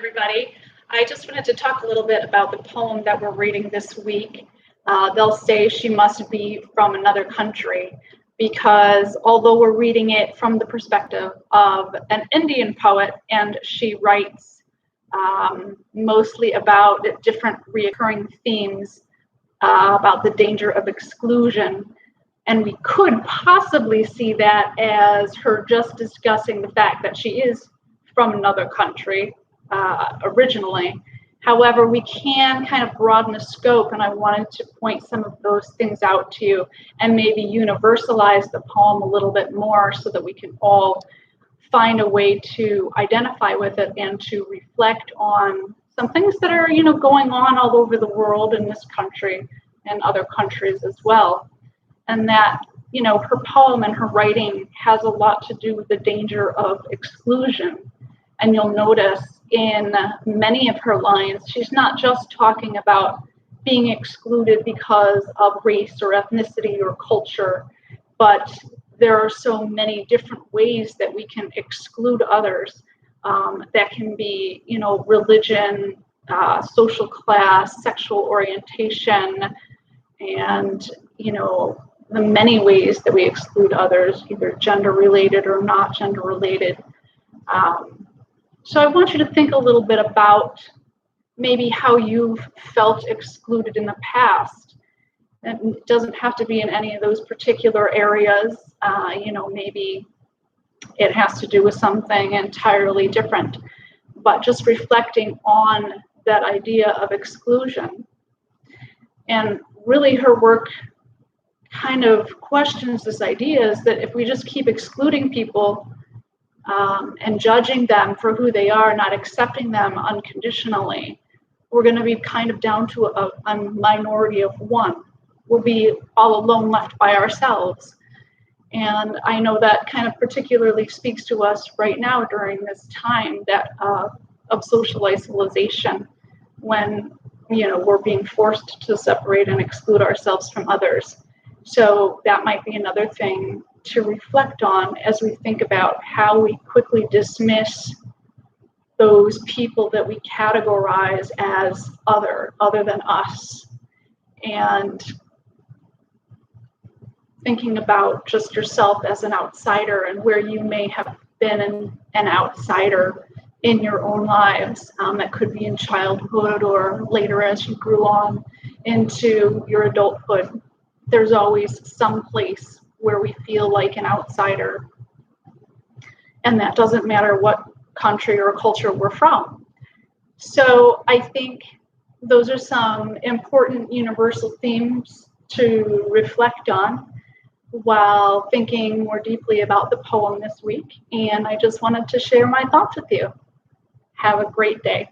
everybody. I just wanted to talk a little bit about the poem that we're reading this week. They'll say she must be from another country because although we're reading it from the perspective of an Indian poet and she writes mostly about different reoccurring themes about the danger of exclusion. And we could possibly see that as her just discussing the fact that she is from another country originally. However, we can kind of broaden the scope, and I wanted to point some of those things out to you and maybe universalize the poem a little bit more so that we can all find a way to identify with it and to reflect on some things that are, going on all over the world in this country and other countries as well. And that, her poem and her writing has a lot to do with the danger of exclusion. And you'll notice in many of her lines, she's not just talking about being excluded because of race or ethnicity or culture, but there are so many different ways that we can exclude others. That can be, religion, social class, sexual orientation, and, the many ways that we exclude others, either gender related or not gender related. So I want you to think a little bit about maybe how you've felt excluded in the past. And it doesn't have to be in any of those particular areas. Maybe it has to do with something entirely different, but just reflecting on that idea of exclusion. And really her work kind of questions this idea is that if we just keep excluding people and judging them for who they are, not accepting them unconditionally, we're going to be kind of down to a minority of one. We'll be all alone, left by ourselves. And I know that kind of particularly speaks to us right now during this time that of social isolation, when we're being forced to separate and exclude ourselves from others. So that might be another thing to reflect on as we think about how we quickly dismiss those people that we categorize as other than us. And thinking about just yourself as an outsider and where you may have been an outsider in your own lives. That could be in childhood or later as you grew on into your adulthood. There's always some place where we feel like an outsider. And that doesn't matter what country or culture we're from. So I think those are some important universal themes to reflect on while thinking more deeply about the poem this week. And I just wanted to share my thoughts with you. Have a great day.